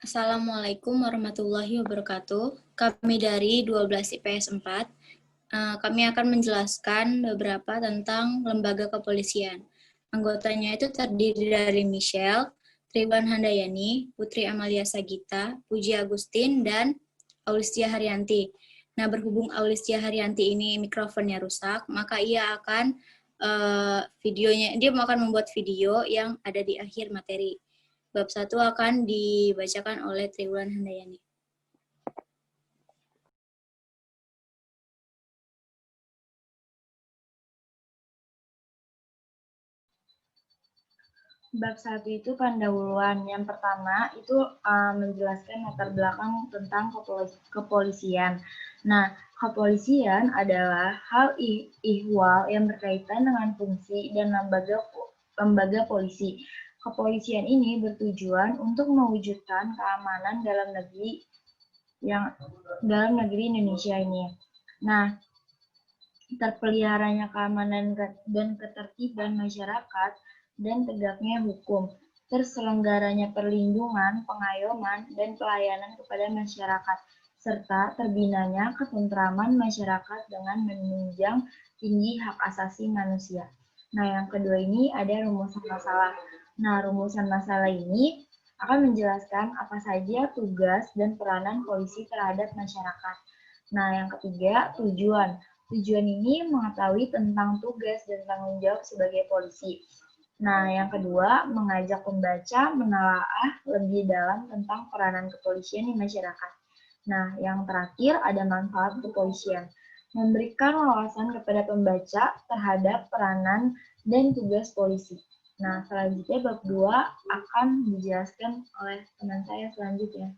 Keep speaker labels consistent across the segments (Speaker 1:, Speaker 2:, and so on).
Speaker 1: Assalamualaikum warahmatullahi wabarakatuh. Kami dari 12 IPS 4, kami akan menjelaskan beberapa tentang lembaga kepolisian. Anggotanya itu terdiri dari Michelle, Triwan Handayani, Putri Amalia Sagita, Puji Agustin, dan Aulistia Haryanti. Nah, berhubung Aulistia Haryanti ini mikrofonnya rusak, maka dia akan membuat video yang ada di akhir materi. Bab 1 akan dibacakan oleh Triwulan Handayani.
Speaker 2: Bab 1 itu pendahuluan. Yang pertama itu menjelaskan latar belakang tentang kepolisian. Nah, kepolisian adalah hal ihwal yang berkaitan dengan fungsi dan lembaga polisi. Kepolisian ini bertujuan untuk mewujudkan keamanan dalam negeri Indonesia ini. Nah, terpeliharanya keamanan dan ketertiban masyarakat dan tegaknya hukum, terselenggaranya perlindungan, pengayoman, dan pelayanan kepada masyarakat, serta terbinanya ketentraman masyarakat dengan menunjang tinggi hak asasi manusia. Nah, yang kedua ini ada rumusan masalah. Nah, rumusan masalah ini akan menjelaskan apa saja tugas dan peranan polisi terhadap masyarakat. Nah, yang ketiga, tujuan. Tujuan ini mengetahui tentang tugas dan tanggung jawab sebagai polisi. Nah, yang kedua, mengajak pembaca menelaah lebih dalam tentang peranan kepolisian di masyarakat. Nah, yang terakhir ada manfaat kepolisian. Memberikan wawasan kepada pembaca terhadap peranan dan tugas polisi. Nah, selanjutnya bab 2 akan dijelaskan oleh teman saya selanjutnya.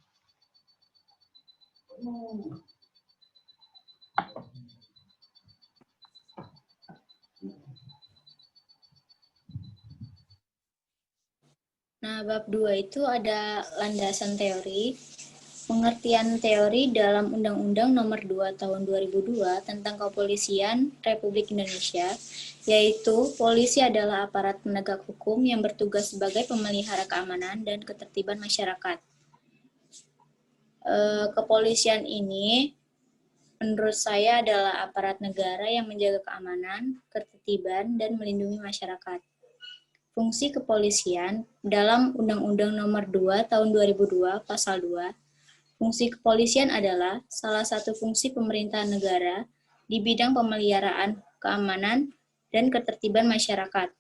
Speaker 1: Nah, bab 2 itu ada landasan teori. Pengertian teori dalam Undang-Undang Nomor 2 Tahun 2002 tentang Kepolisian Republik Indonesia, yaitu polisi adalah aparat penegak hukum yang bertugas sebagai pemelihara keamanan dan ketertiban masyarakat. Kepolisian ini menurut saya adalah aparat negara yang menjaga keamanan, ketertiban, dan melindungi masyarakat. Fungsi kepolisian dalam Undang-Undang Nomor 2 Tahun 2002 Pasal 2, fungsi kepolisian adalah salah satu fungsi pemerintahan negara di bidang pemeliharaan keamanan dan ketertiban masyarakat,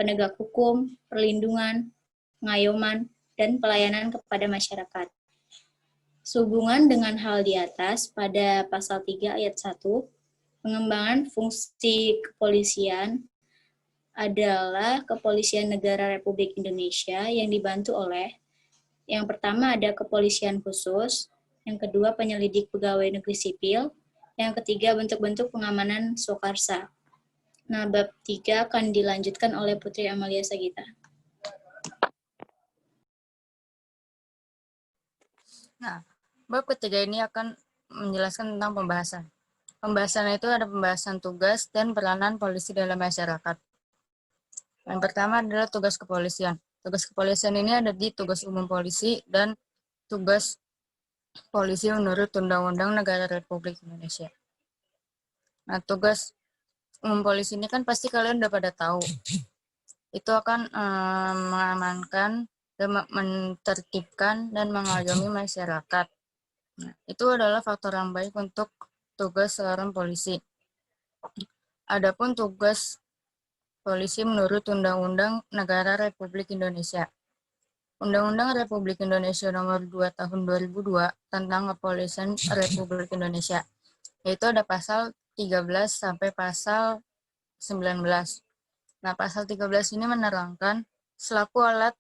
Speaker 1: penegak hukum, perlindungan, pengayoman, dan pelayanan kepada masyarakat. Sehubungan dengan hal di atas, pada Pasal 3 Ayat 1, pengembangan fungsi kepolisian adalah Kepolisian Negara Republik Indonesia yang dibantu oleh yang pertama ada kepolisian khusus, yang kedua penyelidik pegawai negeri sipil, yang ketiga bentuk-bentuk pengamanan swakarsa. Nah, bab 3 akan dilanjutkan oleh Putri Amalia Sagita.
Speaker 3: Nah, bab ketiga ini akan menjelaskan tentang pembahasan. Pembahasan itu ada pembahasan tugas dan peranan polisi dalam masyarakat. Yang pertama adalah tugas kepolisian. Tugas kepolisian ini ada di tugas umum polisi dan tugas polisi menurut Undang-Undang Negara Republik Indonesia. Nah, tugas umum polisi ini kan pasti kalian udah pada tahu. Itu akan mengamankan, mentertibkan, dan mengayomi masyarakat. Nah, itu adalah faktor yang baik untuk tugas seorang polisi. Adapun tugas polisi menurut Undang-Undang Negara Republik Indonesia. Undang-Undang Republik Indonesia Nomor 2 Tahun 2002 tentang Kepolisian Republik Indonesia. Yaitu ada pasal 13 sampai pasal 19. Nah, pasal 13 ini menerangkan selaku alat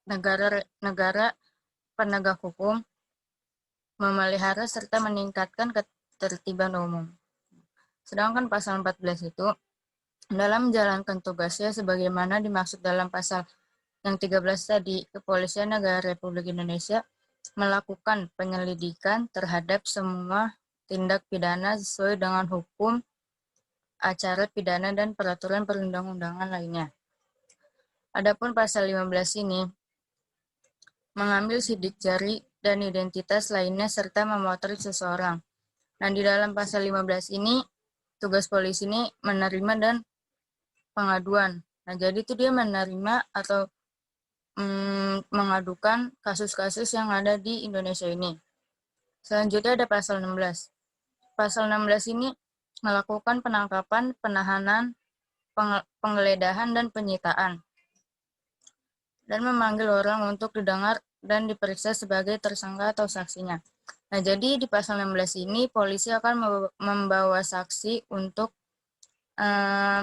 Speaker 3: negara penegak hukum memelihara serta meningkatkan ketertiban umum. Sedangkan pasal 14 itu dalam menjalankan tugasnya sebagaimana dimaksud dalam pasal yang 13 tadi, Kepolisian Negara Republik Indonesia melakukan penyelidikan terhadap semua tindak pidana sesuai dengan hukum, acara pidana, dan peraturan perundang-undangan lainnya. Adapun pasal 15 ini mengambil sidik jari dan identitas lainnya, serta memotret seseorang. Nah, di dalam pasal 15 ini, tugas polisi ini menerima dan pengaduan. Nah, jadi itu dia menerima atau mengadukan kasus-kasus yang ada di Indonesia ini. Selanjutnya ada pasal 16. Pasal 16 ini melakukan penangkapan, penahanan, penggeledahan, dan penyitaan, dan memanggil orang untuk didengar dan diperiksa sebagai tersangka atau saksinya. Nah, jadi di pasal 16 ini polisi akan membawa saksi untuk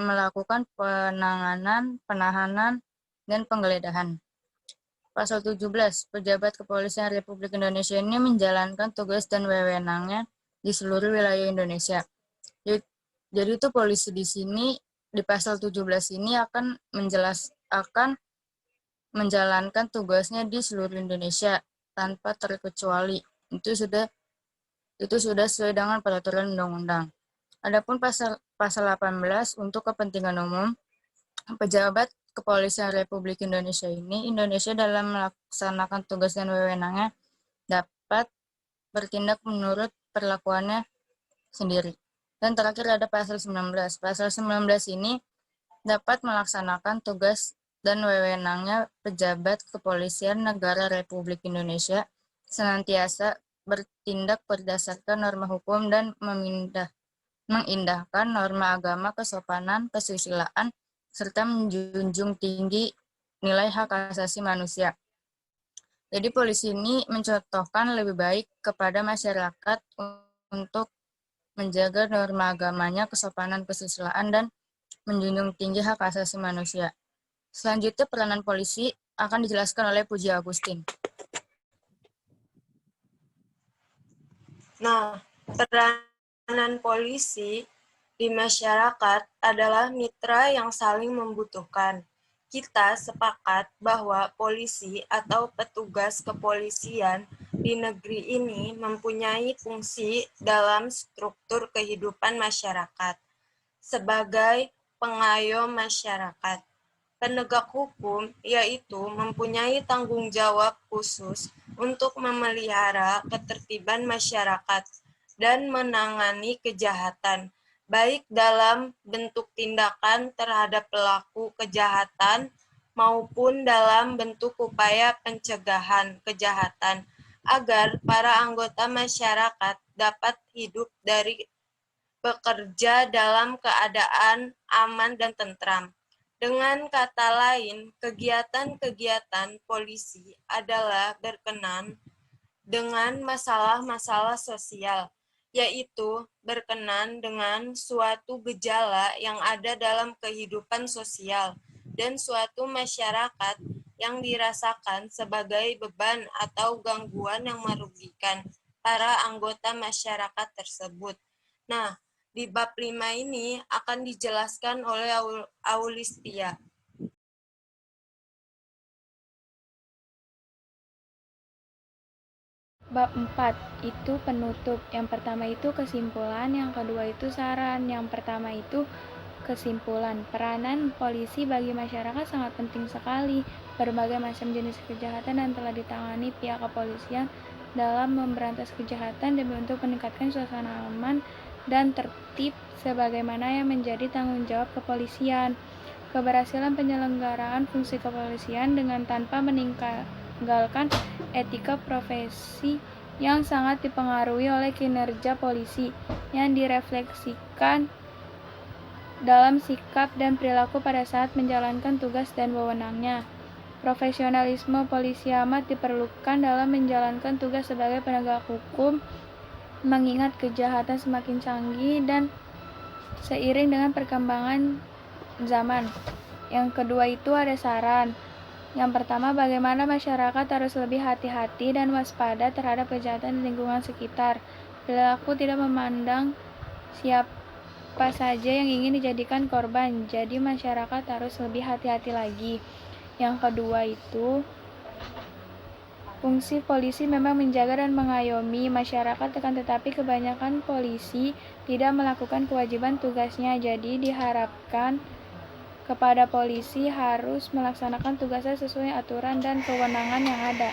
Speaker 3: melakukan penanganan, penahanan, dan penggeledahan. Pasal 17, pejabat kepolisian Republik Indonesia ini menjalankan tugas dan wewenangnya di seluruh wilayah Indonesia. Jadi itu polisi di sini di pasal 17 ini akan menjalankan tugasnya di seluruh Indonesia tanpa terkecuali. Itu sudah sesuai dengan peraturan undang-undang. Adapun pasal 18 untuk kepentingan umum, pejabat kepolisian Republik Indonesia ini, Indonesia dalam melaksanakan tugas dan wewenangnya dapat bertindak menurut perlakuannya sendiri. Dan terakhir ada pasal 19. Pasal 19 ini dapat melaksanakan tugas dan wewenangnya pejabat kepolisian negara Republik Indonesia senantiasa bertindak berdasarkan norma hukum dan mengindahkan norma agama, kesopanan, kesusilaan, serta menjunjung tinggi nilai hak asasi manusia. Jadi polisi ini mencontohkan lebih baik kepada masyarakat untuk menjaga norma agamanya, kesopanan, kesusilaan, dan menjunjung tinggi hak asasi manusia. Selanjutnya peranan polisi akan dijelaskan oleh Puji Agustin.
Speaker 4: Nah, peranan polisi di masyarakat adalah mitra yang saling membutuhkan. Kita sepakat bahwa polisi atau petugas kepolisian di negeri ini mempunyai fungsi dalam struktur kehidupan masyarakat sebagai pengayom masyarakat. Penegak hukum yaitu mempunyai tanggung jawab khusus untuk memelihara ketertiban masyarakat dan menangani kejahatan, baik dalam bentuk tindakan terhadap pelaku kejahatan maupun dalam bentuk upaya pencegahan kejahatan, agar para anggota masyarakat dapat hidup dari bekerja dalam keadaan aman dan tentram. Dengan kata lain, kegiatan-kegiatan polisi adalah berkenan dengan masalah-masalah sosial, yaitu berkenan dengan suatu gejala yang ada dalam kehidupan sosial dan suatu masyarakat yang dirasakan sebagai beban atau gangguan yang merugikan para anggota masyarakat tersebut. Nah, di bab 5 ini akan dijelaskan oleh Aulistia.
Speaker 1: Bab 4 itu penutup. Yang pertama itu kesimpulan, yang kedua itu saran. Yang pertama itu kesimpulan. Peranan polisi bagi masyarakat sangat penting sekali. Berbagai macam jenis kejahatan yang telah ditangani pihak kepolisian dalam memberantas kejahatan demi untuk meningkatkan suasana aman dan tertib sebagaimana yang menjadi tanggung jawab kepolisian. Keberhasilan penyelenggaraan fungsi kepolisian dengan tanpa meninggalkan etika profesi yang sangat dipengaruhi oleh kinerja polisi yang direfleksikan dalam sikap dan perilaku pada saat menjalankan tugas dan wewenangnya. Profesionalisme polisi amat diperlukan dalam menjalankan tugas sebagai penegak hukum, mengingat kejahatan semakin canggih dan seiring dengan perkembangan zaman. Yang kedua itu ada saran. Yang pertama, bagaimana masyarakat harus lebih hati-hati dan waspada terhadap kejahatan di lingkungan sekitar. Perilaku tidak memandang siapa saja yang ingin dijadikan korban, jadi masyarakat harus lebih hati-hati lagi. Yang kedua itu fungsi polisi memang menjaga dan mengayomi masyarakat, akan tetapi kebanyakan polisi tidak melakukan kewajiban tugasnya. Jadi diharapkan kepada polisi harus melaksanakan tugasnya sesuai aturan dan kewenangan yang ada.